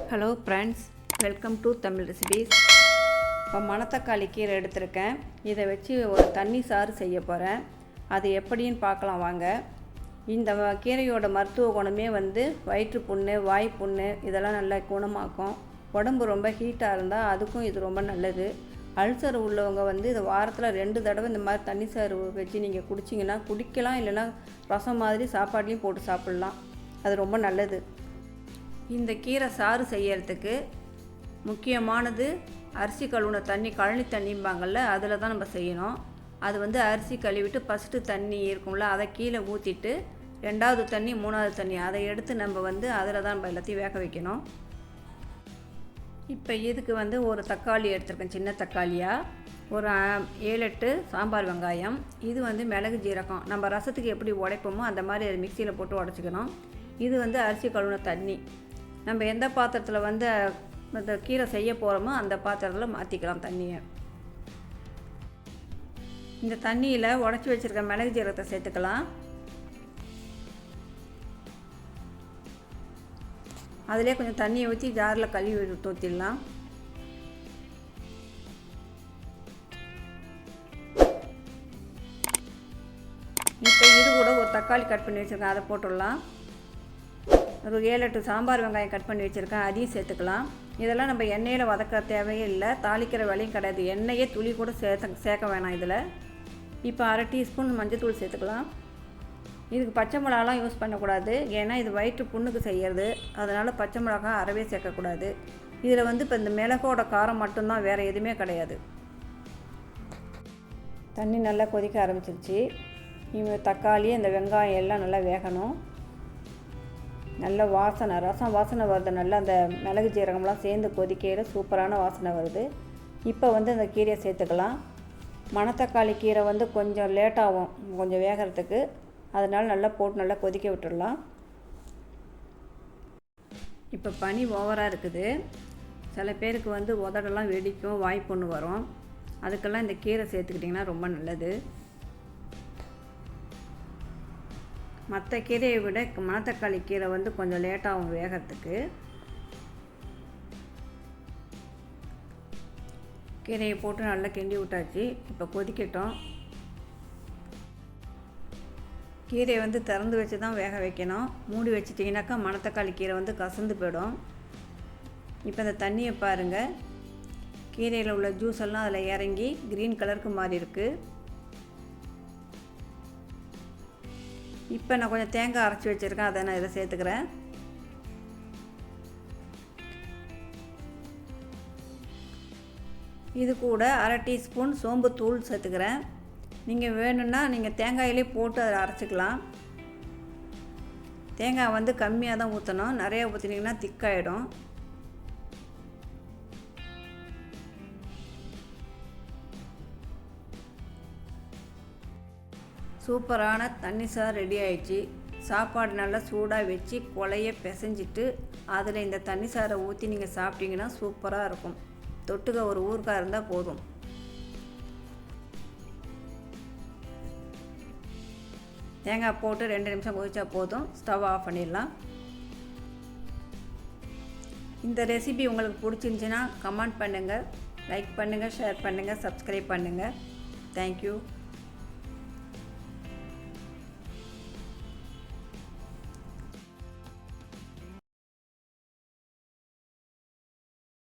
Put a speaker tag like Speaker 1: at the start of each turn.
Speaker 1: Hello friends, welcome to Tamil recipes. இப்போ மணத்தக்காளி கீரை எடுத்திருக்கேன். இதை வச்சு ஒரு தண்ணி சாறு செய்ய போகிறேன். அது எப்படின்னு பார்க்கலாம் வாங்க. இந்த கீரையோட மருத்துவ குணமே வயிற்று புண்ணு, வாய் புண்ணு இதெல்லாம் நல்லா குணமாக்கும். உடம்பு ரொம்ப ஹீட்டாக இருந்தால் அதுக்கும் இது ரொம்ப நல்லது. அல்சர் உள்ளவங்க இதை வாரத்தில் 2 தடவை இந்த மாதிரி தண்ணி சாறு வச்சு நீங்கள் குடிச்சிங்கன்னா குடிக்கலாம், இல்லைன்னா ரசம் மாதிரி சாப்பாட்லேயும் போட்டு சாப்பிட்லாம். அது ரொம்ப நல்லது. இந்த கீரை சாறு செய்யறதுக்கு முக்கியமானது அரிசி கழுவுன தண்ணி, கழனி தண்ணிம்பாங்கள்ல, அதில் தான் நம்ம செய்யணும். அது அரிசி கழுவிட்டு ஃபஸ்ட்டு தண்ணி இருக்கும்ல, அதை கீழே ஊற்றிட்டு 2வது தண்ணி, 3வது தண்ணி அதை எடுத்து நம்ம அதில் தான் நம்ம எல்லாத்தையும் வேக வைக்கணும். இப்போ இதுக்கு ஒரு தக்காளி எடுத்துருக்கேன், சின்ன தக்காளியாக. ஒரு 7-8 சாம்பார் வெங்காயம். இது மிளகு ஜீரகம். நம்ம ரசத்துக்கு எப்படி உடைப்போமோ அந்த மாதிரி அது மிக்சியில் போட்டு உடச்சிக்கணும். இது அரிசி கழுவுன தண்ணி. நம்ம எந்த பாத்திரத்தில் இந்த கீரை செய்ய போகிறோமோ அந்த பாத்திரத்தில் மாற்றிக்கலாம் தண்ணியை. இந்த தண்ணியில் உடச்சி வச்சுருக்க மிளகு ஜீரகத்தை சேர்த்துக்கலாம். அதிலே கொஞ்சம் தண்ணியை ஊற்றி ஜாரில் கழுவி ஊற்றிடலாம். இப்போ இது கூட ஒரு தக்காளி கட் பண்ணி வச்சுருக்கேன், அதை போட்டுடலாம். ஒரு 7-8 சாம்பார் வெங்காயம் கட் பண்ணி வச்சுருக்கேன், அதையும் சேர்த்துக்கலாம். இதெல்லாம் நம்ம எண்ணெயில் வதக்க தேவையே இல்லை, தாளிக்கிற வேலையும் கிடையாது. எண்ணெயே துளி கூட சேர்க்க வேணாம் இதில். இப்போ 1/2 டீஸ்பூன் மஞ்சள்தூள் சேர்த்துக்கலாம். இதுக்கு பச்சை மிளகாலாம் யூஸ் பண்ணக்கூடாது, ஏன்னா இது வயிற்று புண்ணுக்கு செய்கிறது. அதனால் பச்சை மிளகா அறவே சேர்க்கக்கூடாது. இதில் இப்போ இந்த மிளகோட காரம் மட்டும்தான், வேறு எதுவுமே கிடையாது. தண்ணி நல்லா கொதிக்க ஆரம்பிச்சிருச்சு. தக்காளி, இந்த வெங்காயம் எல்லாம் நல்லா வேகணும். நல்ல வாசனை, ரசம் வாசனை வருது. நல்லா அந்த மிளகு ஜீரகம்லாம் சேர்ந்து கொதிக்கையில் சூப்பரான வாசனை வருது. இப்போ அந்த கீரையை சேர்த்துக்கலாம். மணத்தக்காளி கீரை கொஞ்சம் லேட்டாகும் கொஞ்சம் வேகிறதுக்கு. அதனால் நல்லா போட்டு நல்லா கொதிக்க விட்டுடலாம். இப்போ பனி ஓவராக இருக்குது. சில பேருக்கு உதடெல்லாம் வெடிக்கும், வாய்ப்புண்ணு வரும். அதுக்கெல்லாம் இந்த கீரை சேர்த்துக்கிட்டிங்கன்னா ரொம்ப நல்லது. மற்ற கீரையை விட மணத்தக்காளி கீரை கொஞ்சம் லேட்டாகும் வேகிறதுக்கு. கீரையை போட்டு நல்லா கிண்டி விட்டாச்சு. இப்போ கொதிக்கட்டும். கீரையை திறந்து வச்சு தான் வேக வைக்கணும். மூடி வச்சிட்டிங்கனாக்கா மணத்தக்காளி கீரை கசந்து போயிடும். இப்போ இந்த தண்ணியை பாருங்கள், கீரையில் உள்ள ஜூஸ் எல்லாம் அதில் இறங்கி க்ரீன் கலருக்கு மாறி இருக்குது. இப்போ நான் கொஞ்சம் தேங்காய் அரைச்சி வச்சுருக்கேன், அதை நான் இதை சேர்த்துக்கிறேன். இது கூட 1/2 டீஸ்பூன் சோம்பு தூள் சேர்த்துக்கிறேன். நீங்கள் வேணும்னா நீங்கள் தேங்காயிலே போட்டு அதை அரைச்சிக்கலாம். தேங்காய் கம்மியாக தான் ஊற்றணும், நிறையா ஊற்றினீங்கன்னா திக்காயிடும். சூப்பரான தண்ணி சாறு ரெடி ஆயிடுச்சு. சாப்பாடு நல்லா சூடாக வச்சு கொலையை பிசைஞ்சிட்டு அதில் இந்த தண்ணி சாறை ஊற்றி நீங்கள் சாப்பிட்டீங்கன்னா சூப்பராக இருக்கும். தொட்டுக்க ஒரு ஊறுகாய் இருந்தால் போதும். தேங்காய் போட்டு 2 நிமிஷம் கொதிச்சா போதும். ஸ்டவ் ஆஃப் பண்ணிடலாம். இந்த ரெசிபி உங்களுக்கு பிடிச்சிருந்துச்சின்னா கமெண்ட் பண்ணுங்கள், லைக் பண்ணுங்கள், ஷேர் பண்ணுங்கள், சப்ஸ்கிரைப் பண்ணுங்கள். தேங்க்யூ.